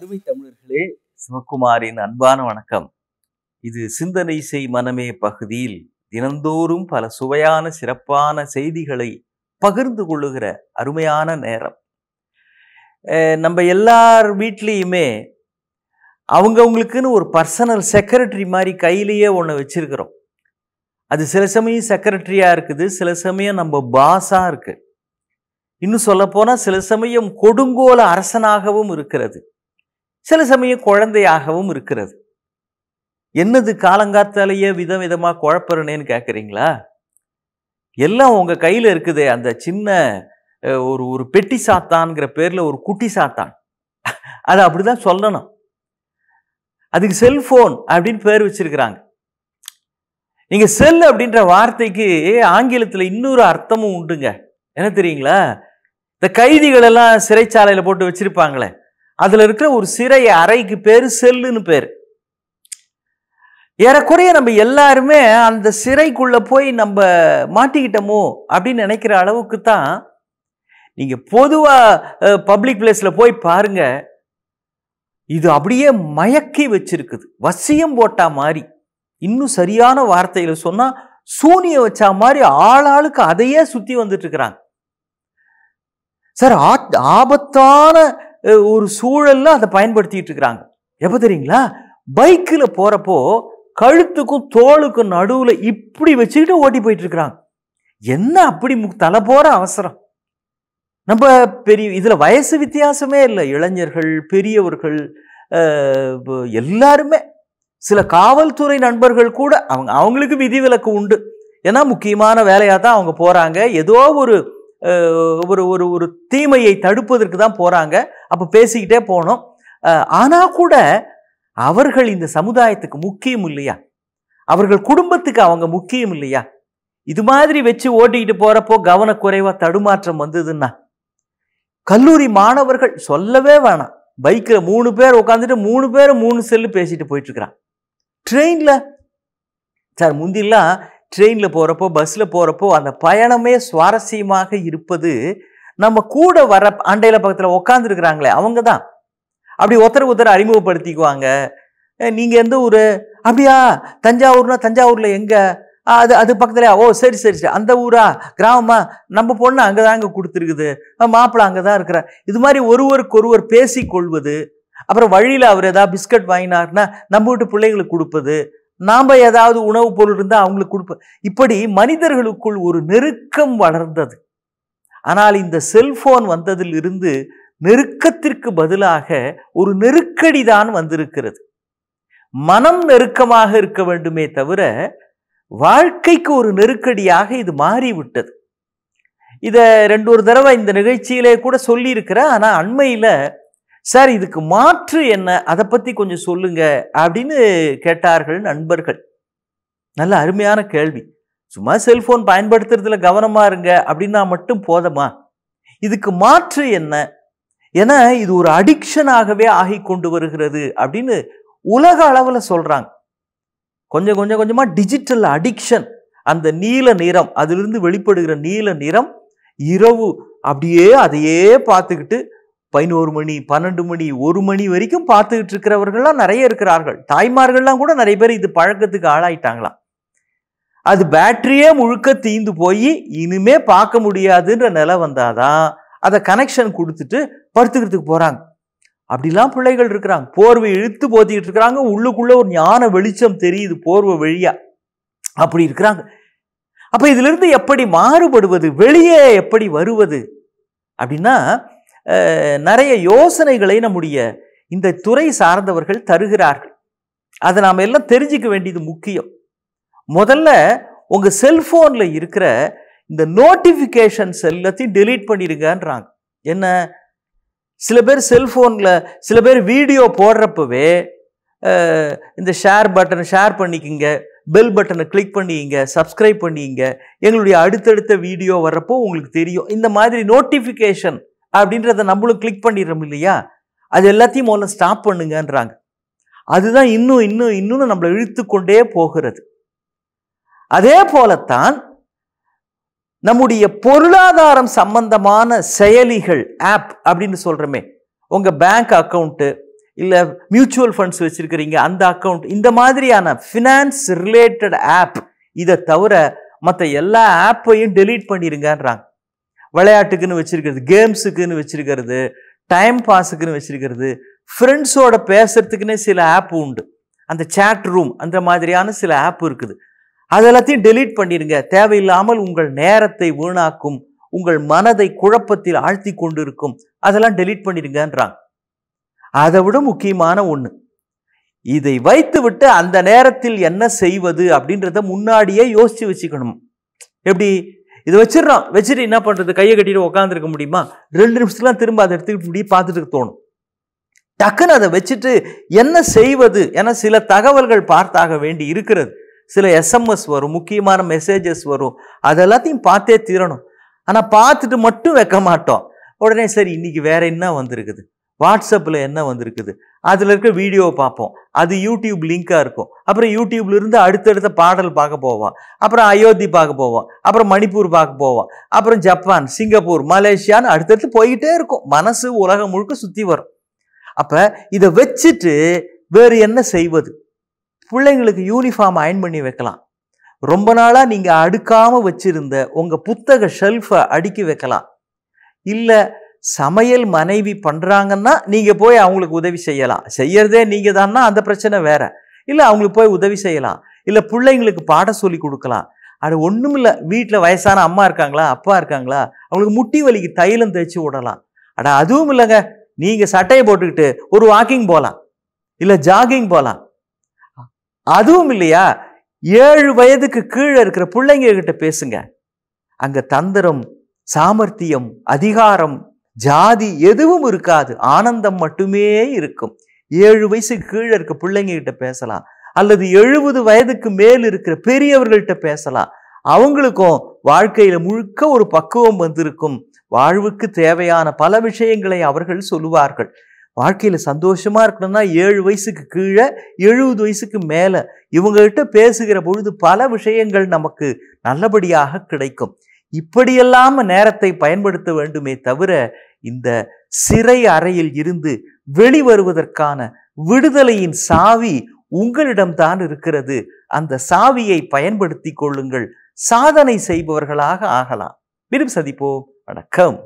அருமை தமிழர்களே, சிவகுமாரின் அன்பான வணக்கம். இது சிந்தனை செய் மனமே பகுதியில் தினந்தோறும் பல சுவையான சிறப்பான செய்திகளை பகிர்ந்து கொள்ளுகிற அருமையான நேரம். நம்ம எல்லார் வீட்லேயுமே அவங்கவுங்களுக்குன்னு ஒரு பர்சனல் செக்ரட்டரி மாதிரி கையிலேயே ஒன்று வச்சிருக்கிறோம். அது சில சமயம் செக்ரட்டரியாக இருக்குது, சில சமயம் நம்ம பாஸாக இருக்குது, இன்னும் சொல்லப்போனால் சில சமயம் கொடுங்கோல அரசனாகவும் இருக்கிறது, சில சமயம் குழந்தையாகவும் இருக்கிறது. என்னது காலங்காத்தாலேயே விதவிதமாக குழப்பறனேன்னு கேட்குறீங்களா? எல்லாம் உங்கள் கையில் இருக்குது. அந்த சின்ன ஒரு பெட்டி சாத்தான்கிற பேரில் ஒரு குட்டி சாத்தான், அது அப்படிதான் சொல்லணும். அதுக்கு செல்ஃபோன் அப்படின்னு பேர் வச்சிருக்கிறாங்க. நீங்கள் செல் அப்படின்ற வார்த்தைக்கு ஆங்கிலத்தில் இன்னொரு அர்த்தமும் உண்டுங்க. என்ன தெரியுங்களா? இந்த கைதிகள் எல்லாம் சிறைச்சாலையில் போட்டு வச்சிருப்பாங்களே, அதில் இருக்கிற ஒரு சிறை அறைக்கு பேர் செல்லுன்னு பேர். ஏறக்குறைய நம்ம எல்லாருமே அந்த சிறைக்குள்ள போய் நம்ம மாட்டிக்கிட்டோமோ அப்படின்னு நினைக்கிற அளவுக்கு தான். நீங்க பொதுவா பப்ளிக் பிளேஸ்ல போய் பாருங்க, இது அப்படியே மயக்கி வச்சிருக்குது, வசியம் போட்டா மாதிரி. இன்னும் சரியான வார்த்தையில சொன்னா சூனிய வச்சா மாதிரி ஆளாளுக்கு அதையே சுத்தி வந்துட்டு இருக்கிறாங்க. சார், ஆபத்தான ஒரு சூழல்ல அதை பயன்படுத்திட்டு இருக்கிறாங்க. எப்ப தெரியுங்களா? பைக்கில் போறப்போ கழுத்துக்கும் தோளுக்கும் நடுவுல இப்படி வச்சுக்கிட்டு ஓட்டி போயிட்டு இருக்கிறாங்க. என்ன அப்படி தலை போற அவசரம்? நம்ம பெரிய இதுல வயசு வித்தியாசமே இல்லை. இளைஞர்கள், பெரியவர்கள், எல்லாருமே. சில காவல்துறை நண்பர்கள் கூட அவங்களுக்கு விதிவிலக்கு உண்டு. ஏன்னா முக்கியமான வேலையா தான் அவங்க போறாங்க. ஏதோ ஒரு ஒரு தீமையை தடுப்பதற்கு தான் போறாங்க. அப்ப பேசிக்கிட்டே போனோம். ஆனா கூட அவர்கள் இந்த சமுதாயத்துக்கு முக்கியம் இல்லையா? அவர்கள் குடும்பத்துக்கு அவங்க முக்கியம் இல்லையா? இது மாதிரி வச்சு ஓட்டிக்கிட்டு போறப்போ கவனக்குறைவா தடுமாற்றம் வந்ததுன்னா, கல்லூரி மாணவர்கள் சொல்லவே வேணாம். பைக்ல 3 பேர் உட்காந்துட்டு 3 பேரும் 3 செல்லு பேசிட்டு போயிட்டு இருக்கிறான். ட்ரெயின்ல சார், முந்திலாம் ட்ரெயின்ல போறப்போ, பஸ்ல போறப்போ அந்த பயணமே சுவாரஸ்யமாக இருப்பது நம்ம கூட வர அண்டையில பக்கத்துல உட்கார்ந்து இருக்கிறாங்களே அவங்க தான். அப்படி ஒருத்தர் அறிமுகப்படுத்திக்குவாங்க. நீங்க எந்த ஊரு? அப்படியா, தஞ்சாவூர்னா தஞ்சாவூர்ல எங்க? அது பக்கத்துல. ஓ சரி சரி சரி, அந்த ஊரா, கிராமமா? நம்ம பொண்ணு அங்கதாங்க கொடுத்துருக்குது, மாப்பிள்ளை அங்கதான் இருக்கிற. இது மாதிரி ஒருவருக்கு ஒருவர் பேசிக்கொள்வது. அப்புறம் வழியில அவர் ஏதாவது பிஸ்கட் வாங்கினார்னா நம்ம வீட்டு பிள்ளைங்களுக்கு கொடுப்பது, நாம ஏதாவது உணவுப் பொருள் இருந்தா அவங்களுக்கு கொடுப்பது. இப்படி மனிதர்களுக்குள் ஒரு நெருக்கம் வளர்ந்தது. ஆனால் இந்த செல்போன் வந்ததில் இருந்து நெருக்கத்திற்கு பதிலாக ஒரு நெருக்கடி தான் வந்திருக்கிறது. மனம் நெருக்கமாக இருக்க வேண்டுமே தவிர வாழ்க்கைக்கு ஒரு நெருக்கடியாக இது மாறிவிட்டது. இத 2 தடவை இந்த நிகழ்ச்சியிலே கூட சொல்லி இருக்கிறேன். ஆனா அண்மையில, சார் இதுக்கு மாற்று என்ன, அதை பத்தி கொஞ்சம் சொல்லுங்க அப்படின்னு கேட்டார்கள் நண்பர்கள். நல்ல அருமையான கேள்வி. சும்மா செல்போன் பயன்படுத்துறதுல கவனமா இருங்க அப்படின்னா மட்டும் போதுமா? இதுக்கு மாற்று என்ன? ஏன்னா இது ஒரு அடிக்ஷனாகவே ஆகி கொண்டு வருகிறது அப்படின்னு உலக அளவுல சொல்றாங்க. கொஞ்சமா டிஜிட்டல் அடிக்ஷன். அந்த நீல நிறம், அதிலிருந்து வெளிப்படுகிற நீல நிறம், இரவு அப்படியே அதையே பார்த்துக்கிட்டு 11 மணி 12 மணி 1 மணி வரைக்கும் பார்த்துக்கிட்டு இருக்கிறவர்கள்லாம் நிறைய இருக்கிறார்கள். தாய்மார்கள்லாம் கூட நிறைய பேர் இது பழக்கத்துக்கு ஆளாயிட்டாங்களாம். அது பேட்டரியே முழுக்க தீந்து போய் இனிமே பார்க்க முடியாதுன்ற நிலை வந்தாதான் அதை கனெக்ஷன் கொடுத்துட்டு படுத்துக்கிறதுக்கு போறாங்க. அப்படிலாம் பிள்ளைகள் இருக்கிறாங்க. போர்வை இழுத்து போத்திக்கிட்டு இருக்கிறாங்க. உள்ளுக்குள்ள ஒரு ஞான வெளிச்சம் தெரியுது போர்வை வழியா. அப்படி இருக்கிறாங்க. அப்ப இதுல இருந்து எப்படி மாறுபடுவது, வெளியே எப்படி வருவது அப்படின்னா, நிறைய யோசனைகளை நம்முடைய இந்த துறை சார்ந்தவர்கள் தருகிறார்கள். அதை நாம எல்லாம் தெரிஞ்சுக்க வேண்டியது முக்கியம். முதல்ல உங்க செல்போன்ல இருக்கிற இந்த நோட்டிபிகேஷன்ஸ் எல்லாத்தையும் டெலீட் பண்ணிடுங்கன்றாங்க. என்ன, சில பேர் செல்போன்ல சில பேர் வீடியோ போடுறப்பவே இந்த ஷேர் பட்டனை ஷேர் பண்ணிக்கிங்க, பெல் பட்டனை கிளிக் பண்ணிங்க, சப்ஸ்கிரைப் பண்ணிங்க, எங்களுடைய அடுத்தடுத்த வீடியோ வர்றப்போ உங்களுக்கு தெரியும். இந்த மாதிரி நோட்டிபிகேஷன் அப்படின்றத நம்மளும் கிளிக் பண்ணிடுறோம் இல்லையா? அது எல்லாத்தையும் முதல்ல ஸ்டாப் பண்ணுங்கன்றாங்க. அதுதான் இன்னும் நம்மளை இழுத்து கொண்டே போகிறது. அதே போலத்தான் நம்முடைய பொருளாதாரம் சம்பந்தமான செயலிகள், ஆப் அப்படின்னு சொல்றோமே, உங்க பேங்க் அக்கவுண்ட், இல்லை மியூச்சுவல் ஃபண்ட்ஸ் வச்சிருக்கிறீங்க அந்த அக்கௌண்ட், இந்த மாதிரியான ஃபினான்ஸ் ரிலேட்டட் ஆப். இதை தவிர மற்ற எல்லா ஆப்பையும் டெலீட் பண்ணிருங்கன்றாங்க. விளையாட்டுக்குன்னு வச்சிருக்கிறது, கேம்ஸுக்குன்னு வச்சிருக்கிறது, டைம் பாஸுக்குன்னு வச்சிருக்கிறது, ஃப்ரெண்ட்ஸோட பேசுறதுக்குன்னு சில ஆப் உண்டு, அந்த சேட் ரூம் அந்த மாதிரியான சில ஆப் இருக்குது. அதெல்லாத்தையும் டெலீட் பண்ணிடுங்க. தேவையில்லாமல் உங்கள் நேரத்தை வீணாக்கும், உங்கள் மனதை குழப்பத்தில் ஆழ்த்தி கொண்டு இருக்கும், அதெல்லாம் டெலீட் பண்ணிடுங்கன்றாங்க. அதை விட முக்கியமான ஒன்று, இதை வைத்து விட்டு அந்த நேரத்தில் என்ன செய்வது அப்படின்றத முன்னாடியே யோசிச்சு வச்சுக்கணும். எப்படி இதை வச்சிடறோம், வச்சுட்டு என்ன பண்றது, கையை கட்டிட்டு உட்காந்துருக்க முடியுமா? 2 நிமிஷத்துலாம் திரும்ப அதை எடுத்துக்கிட்டு இப்படி பார்த்துட்டு தோணும். டக்குன்னு அதை வச்சுட்டு என்ன செய்வது என சில தகவல்கள் பார்த்தாக வேண்டி இருக்கிறது. சில எஸ்எம்எஸ் வரும், முக்கியமான மெசேஜஸ் வரும், அதெல்லாத்தையும் பார்த்தே தீரணும். ஆனால் பார்த்துட்டு மட்டும் வைக்க மாட்டோம். உடனே சரி இன்னைக்கு வேற என்ன வந்திருக்குது, வாட்ஸ்அப்பில் என்ன வந்திருக்குது, அதில் இருக்க வீடியோவை பார்ப்போம், அது யூடியூப் லிங்காக இருக்கும். அப்புறம் யூடியூப்ல இருந்து அடுத்தடுத்த பாடல் பார்க்க போவோம், அப்புறம் அயோத்தி பார்க்க போவோம், அப்புறம் மணிப்பூர் பார்க்க போவோம், அப்புறம் ஜப்பான், சிங்கப்பூர், மலேசியான்னு அடுத்தடுத்து போய்கிட்டே இருக்கும். மனசு உலகம் முழுக்க சுற்றி வரும். அப்போ இதை வச்சுட்டு வேறு என்ன செய்வது? பிள்ளைங்களுக்கு யூனிஃபார்ம் அயன் பண்ணி வைக்கலாம். ரொம்ப நாளாக நீங்கள் அடுக்காமல் வச்சிருந்த உங்கள் புத்தக ஷெல்ஃபை அடுக்கி வைக்கலாம். இல்லை சமையல் மனைவி பண்ணுறாங்கன்னா நீங்கள் போய் அவங்களுக்கு உதவி செய்யலாம். செய்யறதே நீங்கள் தான்னா அந்த பிரச்சனை வேற. இல்லை அவங்களுக்கு போய் உதவி செய்யலாம். இல்லை பிள்ளைங்களுக்கு பாடம் சொல்லி கொடுக்கலாம். அது ஒன்றும் இல்லை, வீட்டில் வயசான அம்மா இருக்காங்களா, அப்பா இருக்காங்களா, அவங்களுக்கு முட்டி வலிக்கு தைலம் தேய்ச்சி விடலாம். அதுவும் இல்லைங்க, நீங்கள் சட்டையை போட்டுக்கிட்டு ஒரு வாக்கிங் போகலாம், இல்லை ஜாகிங் போகலாம். அதுவும் இல்லையா, 7 வயதுக்கு கீழே இருக்கிற பிள்ளைங்க கிட்ட பேசுங்க. அங்க தந்திரம், சாமர்த்தியம், அதிகாரம், ஜாதி எதுவும் இருக்காது, ஆனந்தம் மட்டுமே இருக்கும். 7 வயசுக்கு கீழே இருக்க பிள்ளைங்க கிட்ட பேசலாம், அல்லது 70 வயதுக்கு மேல் இருக்கிற பெரியவர்கள்ட்ட பேசலாம். அவங்களுக்கும் வாழ்க்கையில முழுக்க ஒரு பக்குவம் வந்திருக்கும். வாழ்வுக்கு தேவையான பல விஷயங்களை அவர்கள் சொல்லுவார்கள். வாழ்க்கையில சந்தோஷமா இருக்கணும்னா 7 வயசுக்கு கீழே 70 வயசுக்கு மேல இவங்ககிட்ட பேசுகிற பொழுது பல விஷயங்கள் நமக்கு நல்லபடியாக கிடைக்கும். இப்படியெல்லாம் நேரத்தை பயன்படுத்த வேண்டுமே தவிர இந்த சிறை அறையில் இருந்து வெளிவருவதற்கான விடுதலையின் சாவி உங்களிடம்தான் இருக்கிறது. அந்த சாவியை பயன்படுத்தி கொள்ளுங்கள். சாதனை செய்பவர்களாக ஆகலாம். மீண்டும் சந்திப்போம். வணக்கம்.